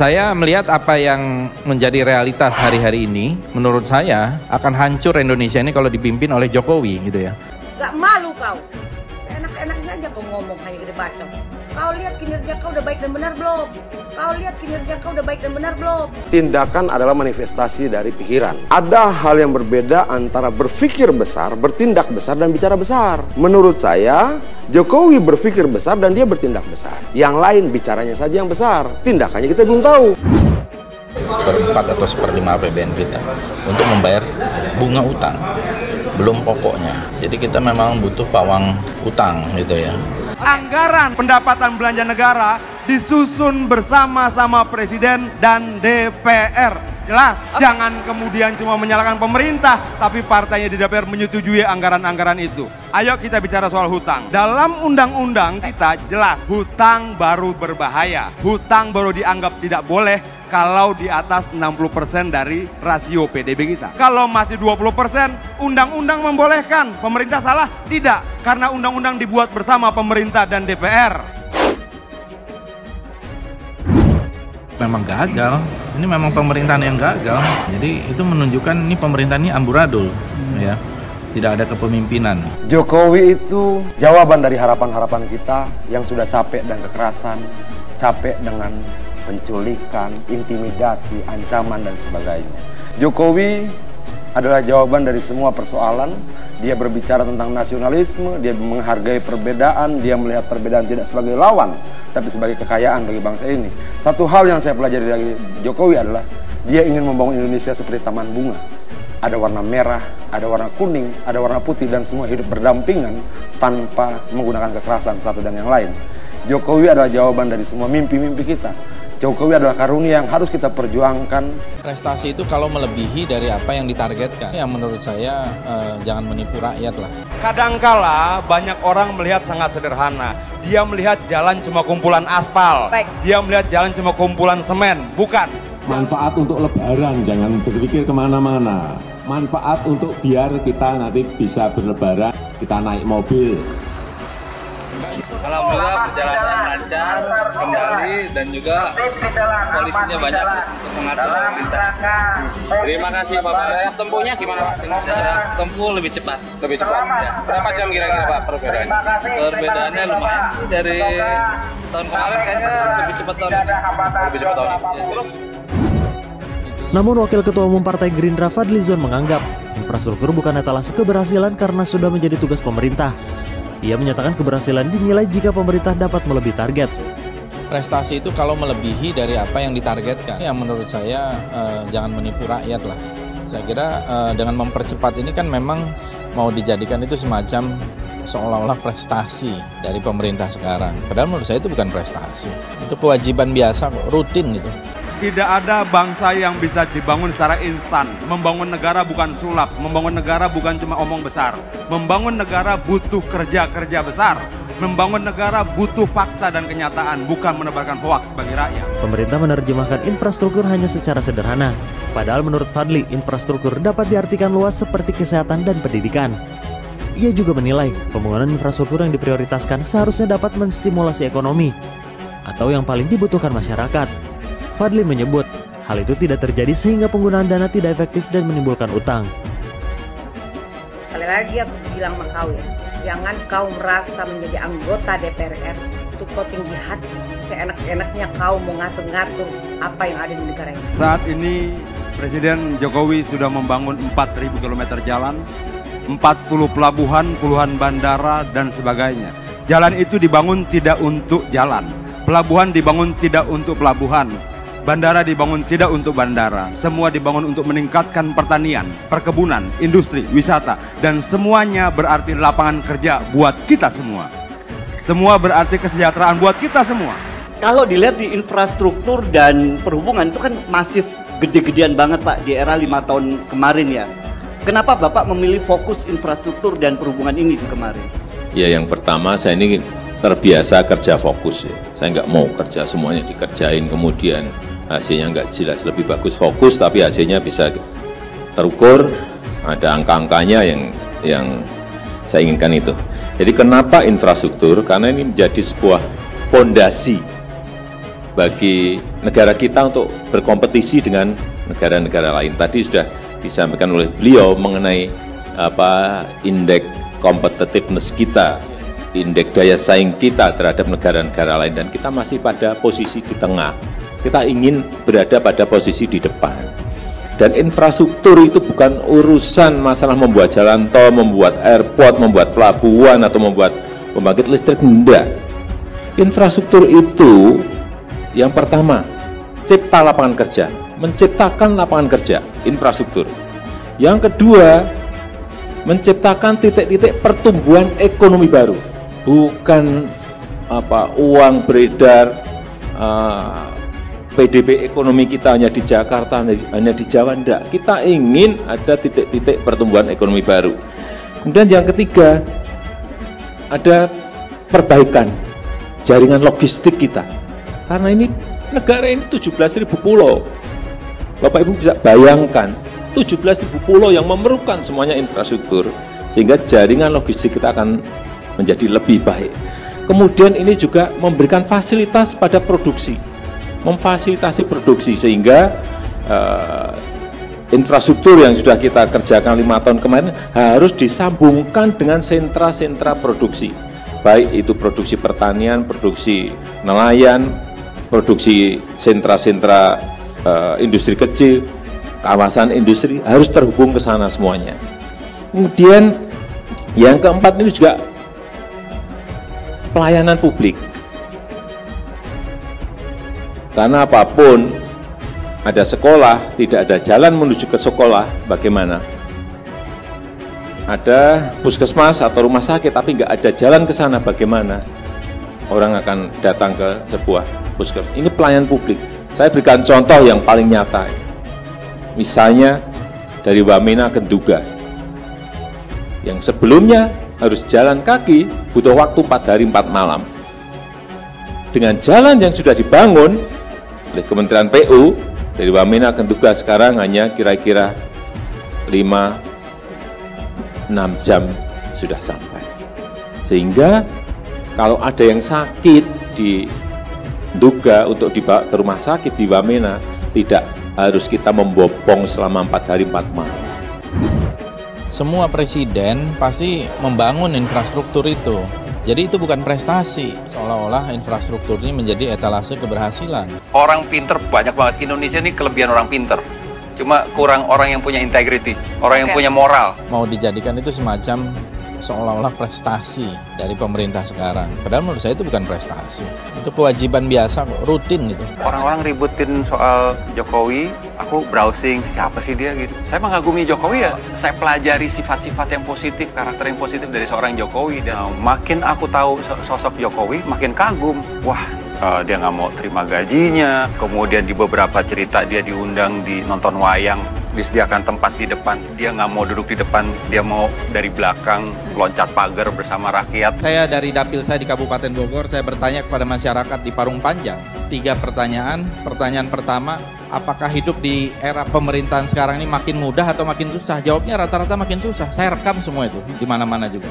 Saya melihat apa yang menjadi realitas hari-hari ini, menurut saya akan hancur Indonesia ini kalau dipimpin oleh Jokowi gitu ya. Gak malu kau? Enak-enaknya aja kau ngomong hanya gede bacot. Kau lihat kinerja kau udah baik dan benar belum? Kau lihat kinerja kau udah baik dan benar belum? Tindakan adalah manifestasi dari pikiran. Ada hal yang berbeda antara berpikir besar, bertindak besar, dan bicara besar. Menurut saya, Jokowi berpikir besar dan dia bertindak besar. Yang lain bicaranya saja yang besar, tindakannya kita belum tahu. 1/4 atau 1/5 APBN kita untuk membayar bunga utang, belum pokoknya. Jadi kita memang butuh pawang utang gitu ya. Anggaran pendapatan belanja negara disusun bersama-sama Presiden dan DPR. Jelas, jangan kemudian cuma menyalahkan pemerintah, tapi partainya di DPR menyetujui anggaran-anggaran itu. Ayo kita bicara soal hutang. Dalam undang-undang kita jelas, hutang baru berbahaya. Hutang baru dianggap tidak boleh kalau di atas 60% dari rasio PDB kita. Kalau masih 20%, undang-undang membolehkan. Pemerintah salah? Tidak, karena undang-undang dibuat bersama pemerintah dan DPR. Memang gagal, ini memang pemerintahan yang gagal. Jadi itu menunjukkan ini pemerintahan ini amburadul, ya, tidak ada kepemimpinan. Jokowi itu jawaban dari harapan-harapan kita yang sudah capek dan kekerasan, capek dengan penculikan, intimidasi, ancaman, dan sebagainya. Jokowi adalah jawaban dari semua persoalan. Dia berbicara tentang nasionalisme, dia menghargai perbedaan, dia melihat perbedaan tidak sebagai lawan, tapi sebagai kekayaan bagi bangsa ini. Satu hal yang saya pelajari dari Jokowi adalah dia ingin membangun Indonesia seperti taman bunga. Ada warna merah, ada warna kuning, ada warna putih, dan semua hidup berdampingan tanpa menggunakan kekerasan satu dan yang lain. Jokowi adalah jawaban dari semua mimpi-mimpi kita. Jokowi adalah karunia yang harus kita perjuangkan. Prestasi itu kalau melebihi dari apa yang ditargetkan, yang menurut saya jangan menipu rakyat lah. Kadangkala banyak orang melihat sangat sederhana. Dia melihat jalan cuma kumpulan aspal. Dia melihat jalan cuma kumpulan semen. Bukan. Manfaat untuk lebaran, jangan berpikir kemana-mana. Manfaat untuk biar kita nanti bisa berlebaran, kita naik mobil. Alhamdulillah perjalanan lancar, kendali, dan juga polisinya banyak untuk mengatur lalu lintas. Terima kasih Bapak. Jarak tempuhnya gimana Pak? Jarak tempuh lebih cepat. Lebih cepat? Ya. Berapa jam kira-kira Pak perbedaannya? Perbedaannya lumayan sih, dari tahun kemarin kayaknya lebih cepat tahun ini. Lebih cepat tahun ini. Ya. Namun Wakil Ketua Umum Partai Gerindra Fadlizon menganggap infrastruktur bukan etalase keberhasilan karena sudah menjadi tugas pemerintah. Ia menyatakan keberhasilan dinilai jika pemerintah dapat melebihi target. Prestasi itu kalau melebihi dari apa yang ditargetkan, yang menurut saya jangan menipu rakyat lah. Saya kira dengan mempercepat ini kan memang mau dijadikan itu semacam seolah-olah prestasi dari pemerintah sekarang. Padahal menurut saya itu bukan prestasi, itu kewajiban biasa, rutin itu. Tidak ada bangsa yang bisa dibangun secara instan. Membangun negara bukan sulap, membangun negara bukan cuma omong besar. Membangun negara butuh kerja-kerja besar. Membangun negara butuh fakta dan kenyataan, bukan menebarkan hoaks bagi rakyat. Pemerintah menerjemahkan infrastruktur hanya secara sederhana. Padahal menurut Fadli, infrastruktur dapat diartikan luas seperti kesehatan dan pendidikan. Ia juga menilai pembangunan infrastruktur yang diprioritaskan seharusnya dapat menstimulasi ekonomi atau yang paling dibutuhkan masyarakat. Fadli menyebut hal itu tidak terjadi sehingga penggunaan dana tidak efektif dan menimbulkan utang. Sekali lagi aku bilang sama kau ya, jangan kau merasa menjadi anggota DPR itu kau tinggi hati, seenak-enaknya kau mau ngatur-ngatur apa yang ada di negara ini. Saat ini Presiden Jokowi sudah membangun 4.000 km jalan, 40 pelabuhan, puluhan bandara, dan sebagainya. Jalan itu dibangun tidak untuk jalan, pelabuhan dibangun tidak untuk pelabuhan, bandara dibangun tidak untuk bandara. Semua dibangun untuk meningkatkan pertanian, perkebunan, industri, wisata, dan semuanya berarti lapangan kerja buat kita semua. Semua berarti kesejahteraan buat kita semua. Kalau dilihat di infrastruktur dan perhubungan itu kan masif, gede-gedean banget Pak di era 5 tahun kemarin ya. Kenapa Bapak memilih fokus infrastruktur dan perhubungan ini di kemarin? Ya, yang pertama saya ini terbiasa kerja fokus ya. Saya nggak mau kerja semuanya dikerjain kemudian hasilnya nggak jelas. Lebih bagus fokus tapi hasilnya bisa terukur, ada angka-angkanya yang saya inginkan itu. Jadi kenapa infrastruktur? Karena ini menjadi sebuah fondasi bagi negara kita untuk berkompetisi dengan negara-negara lain. Tadi sudah disampaikan oleh beliau mengenai indeks competitiveness kita, indeks daya saing kita terhadap negara-negara lain, dan kita masih pada posisi di tengah. Kita ingin berada pada posisi di depan. Dan infrastruktur itu bukan urusan masalah membuat jalan tol, membuat airport, membuat pelabuhan, atau membuat pembangkit listrik, enggak. Infrastruktur itu yang pertama, cipta lapangan kerja, menciptakan lapangan kerja, infrastruktur. Yang kedua, menciptakan titik-titik pertumbuhan ekonomi baru, bukan uang beredar, PDB ekonomi kita hanya di Jakarta, hanya di Jawa, enggak. Kita ingin ada titik-titik pertumbuhan ekonomi baru. Kemudian yang ketiga, ada perbaikan jaringan logistik kita. Karena ini negara ini 17.000 pulau. Bapak Ibu bisa bayangkan, 17.000 pulau yang memerlukan semuanya infrastruktur, sehingga jaringan logistik kita akan menjadi lebih baik. Kemudian ini juga memberikan fasilitas pada produksi, memfasilitasi produksi, sehingga infrastruktur yang sudah kita kerjakan 5 tahun kemarin harus disambungkan dengan sentra-sentra produksi, baik itu produksi pertanian, produksi nelayan, produksi sentra-sentra industri kecil, kawasan industri, harus terhubung ke sana semuanya. Kemudian yang keempat ini juga pelayanan publik. Karena apapun, ada sekolah, tidak ada jalan menuju ke sekolah, bagaimana? Ada puskesmas atau rumah sakit, tapi nggak ada jalan ke sana, bagaimana? Orang akan datang ke sebuah puskesmas. Ini pelayanan publik. Saya berikan contoh yang paling nyata. Misalnya dari Wamena ke Nduga, yang sebelumnya harus jalan kaki, butuh waktu 4 hari 4 malam. Dengan jalan yang sudah dibangun oleh Kementerian PU, dari Wamena ke Nduga sekarang hanya kira-kira 5-6 jam sudah sampai. Sehingga kalau ada yang sakit di Nduga untuk dibawa ke rumah sakit di Wamena, tidak harus kita membopong selama 4 hari 4 malam. Semua presiden pasti membangun infrastruktur itu. Jadi itu bukan prestasi, seolah-olah infrastruktur ini menjadi etalase keberhasilan. Orang pinter banyak banget. Indonesia ini kelebihan orang pinter. Cuma kurang orang yang punya integrity, orang yang punya moral. Mau dijadikan itu semacam seolah-olah prestasi dari pemerintah sekarang. Padahal menurut saya itu bukan prestasi. Itu kewajiban biasa, rutin itu. Orang-orang ributin soal Jokowi, aku browsing siapa sih dia gitu. Saya mengagumi Jokowi ya, saya pelajari sifat-sifat yang positif, karakter yang positif dari seorang Jokowi. Dan makin aku tahu sosok Jokowi, makin kagum. Wah, dia nggak mau terima gajinya. Kemudian di beberapa cerita dia diundang di nonton wayang, disediakan tempat di depan, dia nggak mau duduk di depan, dia mau dari belakang loncat pagar bersama rakyat. Saya dari dapil saya di Kabupaten Bogor, saya bertanya kepada masyarakat di Parung Panjang 3 pertanyaan. Pertanyaan pertama, apakah hidup di era pemerintahan sekarang ini makin mudah atau makin susah? Jawabnya rata-rata makin susah. Saya rekam semua itu di mana-mana juga.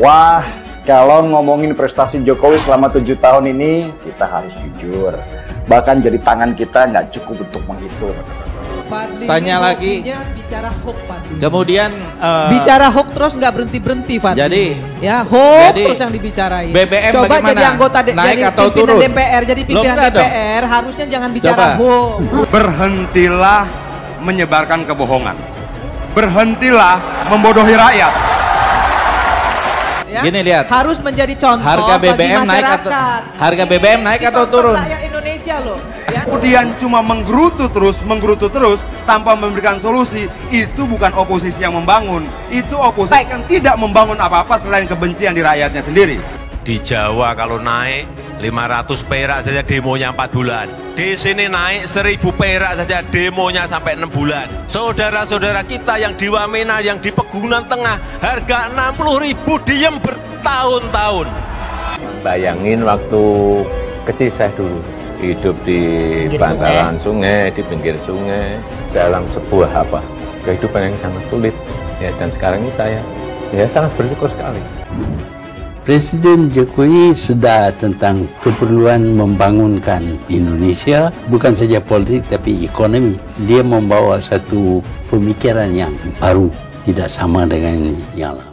Wah, kalau ngomongin prestasi Jokowi selama 7 tahun ini, kita harus jujur. Bahkan jari tangan kita nggak cukup untuk menghitung. Fadli, tanya lagi. Bicara hoax, Fadli. Kemudian bicara hoax terus nggak berhenti Fadli. Jadi ya hoax terus yang dibicarain. BBM coba bagaimana? Jadi anggota naik jadi atau pimpinan turun? DPR, jadi pimpinan DPR harusnya jangan bicara hoax. Berhentilah menyebarkan kebohongan. Berhentilah membodohi rakyat. Ya, gini lihat. Harus menjadi contoh harga BBM bagi naik atau harga BBM naik atau turun? Rakyat Indonesia loh. Ya. Kemudian cuma menggerutu terus tanpa memberikan solusi, itu bukan oposisi yang membangun, itu oposisi yang tidak membangun apa-apa selain kebencian di rakyatnya sendiri. Di Jawa kalau naik 500 perak saja demonya 4 bulan. Di sini naik 1000 perak saja demonya sampai 6 bulan. Saudara-saudara kita yang di Wamena, yang di Pegunungan Tengah, harga 60.000 diem bertahun-tahun. Bayangin waktu kecil saya dulu, hidup di bantaran sungai, di pinggir sungai, dalam sebuah kehidupan yang sangat sulit. Ya, dan sekarang ini saya sangat bersyukur sekali. Presiden Jokowi sedar tentang keperluan membangunkan Indonesia, bukan saja politik tapi ekonomi. Dia membawa satu pemikiran yang baru, tidak sama dengan yang lain.